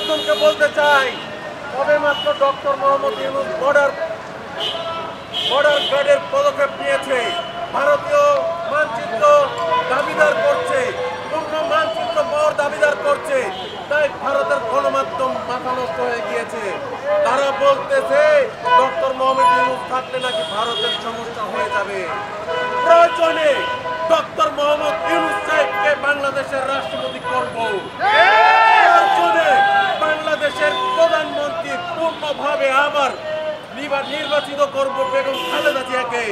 প্রশাসনকে বলতে চাই, সবেমাত্র ডক্টর মোহাম্মদ ইউনূস বর্ডার গার্ডের পদক্ষেপ নিয়েছে, ভারতীয় মানচিত্র দাবিদার করছে, পূর্ণ মানচিত্র পাওয়ার দাবিদার করছে। তাই ভারতের গণমাধ্যম মাথা নষ্ট হয়ে গিয়েছে। তারা বলতেছে ডক্টর মোহাম্মদ ইউনূস থাকলে নাকি ভারতের সমস্যা হয়ে যাবে। প্রয়োজনে ডক্টর মোহাম্মদ ইউনূস সাহেবকে বাংলাদেশের রাষ্ট্রপতি করব, প্রয়োজনে বাংলাদেশের প্রধানমন্ত্রী পূর্ণভাবে আবার নির্বাচিত করব বেগম খালেদা জিয়াকে।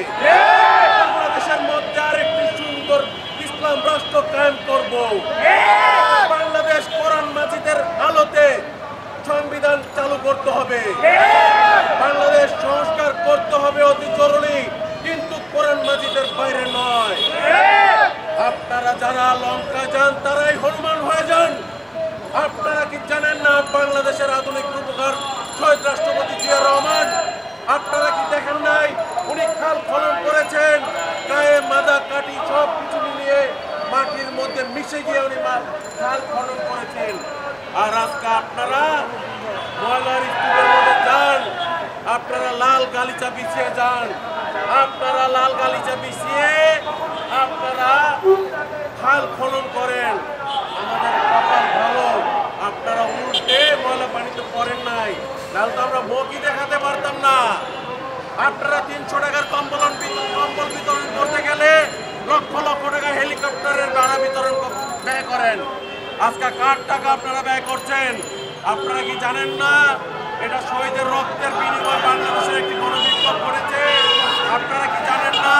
বাংলাদেশের মধ্যে আরেকটি সুন্দর ইসলাম রাষ্ট্র কায়েম করব। বাংলাদেশ কোরআন মাজিদের আলোতে সংবিধান চালু করতে হবে। বাংলাদেশ সংস্কার করতে হবে অতি জরুরি, কিন্তু কোরআন মাজিদের বাইরে নয়। আপনারা যারা লঙ্কা যান তারাই হনুমান হয়ে যান। আপনারা কি জানেন না বাংলাদেশের আধুনিক রূপকার শহীদ রাষ্ট্রপতি জিয়া রহমান? আপনারা কি দেখেন নাই উনি খাল খনন করেছেন, গায়ে মাদা কাটি সব কিছু মিলিয়ে মাটির মধ্যে মিশে গিয়ে উনি খাল খনন করেছেন। আর আজকে আপনারা ময়লার স্তূপের মধ্যে যান, আপনারা লাল গালিচা বিছিয়ে যান, আপনারা লাল গালিচা বিছিয়ে আপনারা খাল খনন করেন। আমাদের কপাল ভালো, আপনারা উল্টে ময়লা পানিতে পড়েন নাই, তাহলে তো আমরা মুখই দেখাতে পারতাম না। আপনারা 300 টাকার কম্বল বিতরণ করতে গেলে লক্ষ লক্ষ টাকা হেলিকপ্টারের ভাড়া বিতরণ ব্যয় করেন। আজকে কার টাকা আপনারা ব্যয় করছেন? আপনারা কি জানেন না এটা শহীদের রক্তের বিনিময়ে বাংলাদেশের একটি গণবিপ্লব করেছে? আপনারা কি জানেন না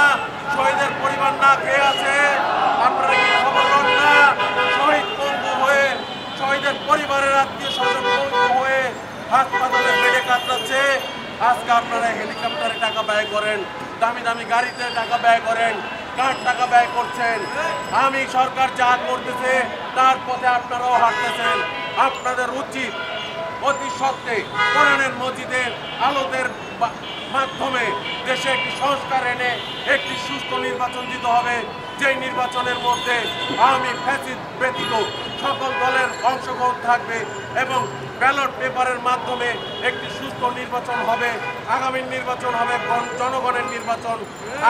শহীদের পরিবার না খেয়ে আছে? আপনারা কি খবর লন না শহীদ পঙ্গু হয়ে শহীদের পরিবারের আত্মীয় স্বজন পঙ্গু হয়ে হাসপাতালে বেডে কাতরাচ্ছে? আজকে আপনারা হেলিকপ্টারে টাকা ব্যয় করেন, দামি দামি গাড়িতে টাকা ব্যয় করেন, কার টাকা ব্যয় করছেন? আমি সরকার যা করতেছে তার পথে আপনারাও হাঁটতেছেন। আপনাদের উচিত অতি সত্ত্বে কোরআনের মসজিদের আলোদের মাধ্যমে দেশে একটি সংস্কার এনে একটি সুস্থ নির্বাচন দিতে হবে, যেই নির্বাচনের মধ্যে আওয়ামী ফ্যাসিস্ট ব্যতীত সকল দলের অংশগ্রহণ থাকবে এবং ব্যালট পেপারের মাধ্যমে একটি সুস্থ নির্বাচন হবে। আগামী নির্বাচন হবে জনগণের নির্বাচন।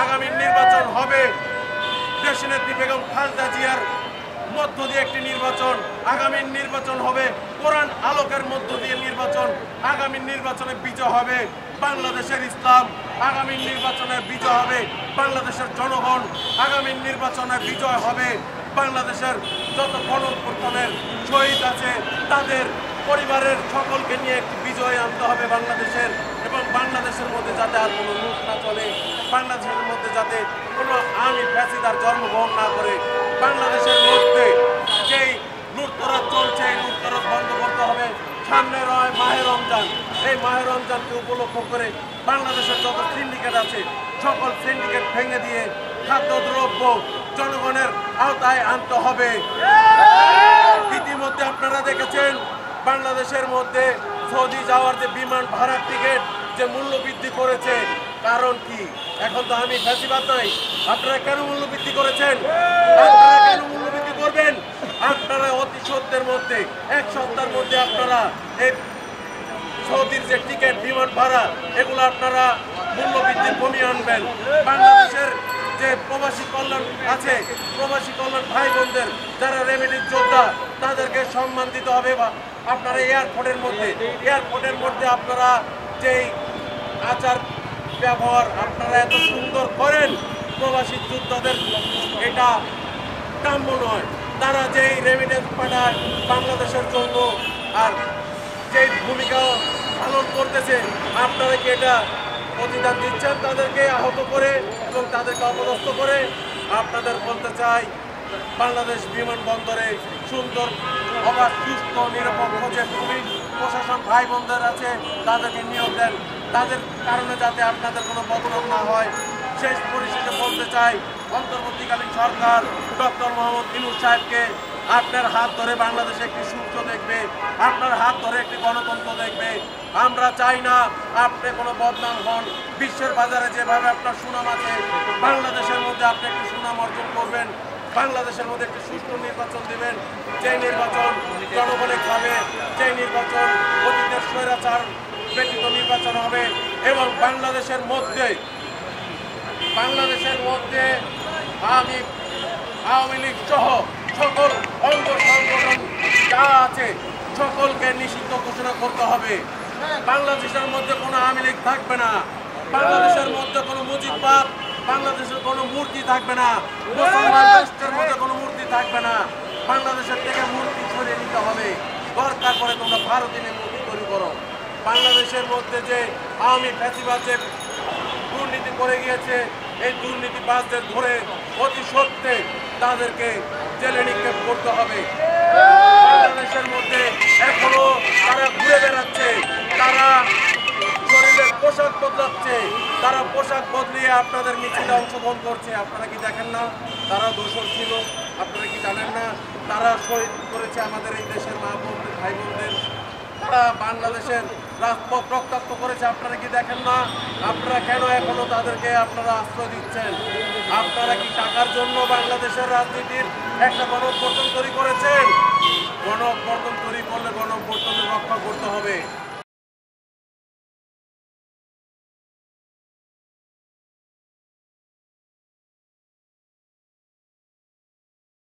আগামী নির্বাচন হবে দেশনেত্রী বেগম খালেদা জিয়ার মধ্য দিয়ে একটি নির্বাচন। আগামী নির্বাচন হবে কোরআন আলোকের মধ্য দিয়ে নির্বাচন। আগামী নির্বাচনে বিজয় হবে বাংলাদেশের ইসলাম। আগামী নির্বাচনে বিজয় হবে বাংলাদেশের জনগণ। আগামী নির্বাচনে বিজয় হবে বাংলাদেশের যত গণঅভ্যুত্থানের শহীদ আছে তাদের পরিবারের সকলকে নিয়ে একটি বিজয় আনতে হবে বাংলাদেশের, এবং বাংলাদেশের মধ্যে যাতে আর কোনো লুট না চলে, বাংলাদেশের মধ্যে যাতে কোনো আওয়ামী ফ্যাসিস্ট আর জন্মগ্রহণ না করে। বাংলাদেশের মধ্যে যেই লুটতরাজ চলছে এই লুটতরাজ বন্ধ করতে হবে। সামনে রয় মাহে রমজান, এই মাহে রমজানকে উপলক্ষ করে বাংলাদেশের যত সিন্ডিকেট আছে সকল সিন্ডিকেট ভেঙে দিয়ে খাদ্যদ্রব্য জনগণের আওতায় আনতে হবে। ইতিমধ্যে আপনারা দেখেছেন বাংলাদেশের মধ্যে সৌদি যাওয়ার যে বিমান ভাড়ার টিকিট যে মূল্য বৃদ্ধি করেছে, কারণ কি? এখন তো আমি ফ্যাসিবাদ নাই। আপনারা কেন মূল্য বৃদ্ধি করেছেন? আপনারা কেন মূল্য বৃদ্ধি করবেন? আপনারা অতি সত্যের মধ্যে 1 সপ্তাহের মধ্যে আপনারা এই সৌদির যে টিকিট বিমান ভাড়া এগুলো আপনারা মূল্য বৃদ্ধি কমিয়ে আনবেন। বাংলাদেশের যে প্রবাসী কল্যাণ আছে, প্রবাসী কল্যাণ ভাই বোনদের যারা রেমিটেন্স যোদ্ধা তাদেরকে সম্মান দিতে হবে। আপনারা এয়ারপোর্টের মধ্যে আপনারা যেই আচার ব্যবহার আপনারা এত সুন্দর করেন, প্রবাসী যোদ্ধাদের এটা কাম্য নয়। তারা যেই রেমিটেন্স পাঠায় বাংলাদেশের জন্য আর যেই ভূমিকা পালন করতেছে, আপনারা কি এটা প্রতিদান দিচ্ছেন তাদেরকে আহত করে এবং তাদেরকে অপদস্থ করে? আপনাদের বলতে চাই বাংলাদেশ বিমানবন্দরে সুন্দর অবাধ সুস্থ নিরপেক্ষ যে পুলিশ প্রশাসন ভাই বোনদের আছে তাদেরকে নিয়োগ দেন, তাদের কারণে যাতে আপনাদের কোনো বদনাম না হয়। শেষ পরিশেষে বলতে চাই অন্তর্বর্তীকালীন সরকার ডক্টর মোহাম্মদ ইউনূস সাহেবকে আপনার হাত ধরে বাংলাদেশে একটি সূর্য দেখবে, আপনার হাত ধরে একটি গণতন্ত্র দেখবে। আমরা চাই না আপনি কোনো বদনাম হন। বিশ্বের বাজারে যেভাবে আপনার সুনাম আছে বাংলাদেশের মধ্যে আপনি একটি সুনাম অর্জন করবেন, বাংলাদেশের মধ্যে একটি সুষ্ঠু নির্বাচন দেবেন, যে নির্বাচন জনগণে খাবে, যে সেই নির্বাচন অতীতের স্বৈরাচার ব্যতীত নির্বাচন হবে এবং বাংলাদেশের মধ্যে আওয়ামী লীগ সহ সকল অঙ্গ সংগঠন যা আছে সকলকে নিষিদ্ধ ঘোষণা করতে হবে। বাংলাদেশের মধ্যে কোনো আওয়ামী লীগ থাকবে না, বাংলাদেশের মধ্যে কোনো মুজিববাদ, বাংলাদেশের কোনো মূর্তি থাকবে না, মুসলমান রাষ্ট্রের মধ্যে কোনো মূর্তি থাকবে না। বাংলাদেশের থেকে মূর্তি সরিয়ে নিতে হবে। দরকার পরে তোমরা ভারতে মূর্তি তৈরি করো। বাংলাদেশের মধ্যে যে আওয়ামী ফ্যাসিবাদ যে দুর্নীতি করে গিয়েছে, এই দুর্নীতিবাজদের ধরে অতি সত্ত্বে তাদেরকে জেলে নিক্ষেপ করতে হবে। বাংলাদেশের মধ্যে এখনো তারা ঘুরে বেড়াচ্ছে, তারা শরীরের পোশাক বদলাচ্ছে, তারা পোশাক বদলিয়ে আপনাদের মিছিলে অংশগ্রহণ করছে। আপনারা কি দেখেন না তারা দোষর ছিল? আপনারা কি জানেন না তারা শহীদ করেছে আমাদের এই দেশের মা বোনদের, ভাই বোনদের? তারা বাংলাদেশের রাজপথ রক্তাক্ত করেছে। আপনারা কি দেখেন না? আপনারা কেন এখনো তাদেরকে আপনারা আশ্রয় দিচ্ছেন? আপনারা কি টাকার জন্য বাংলাদেশের রাজনীতির একটা গণঅভ্যুত্থান তৈরি করেছেন? গণঅভ্যুত্থান তৈরি করলে গণঅভ্যুত্থানের রক্ষা করতে হবে।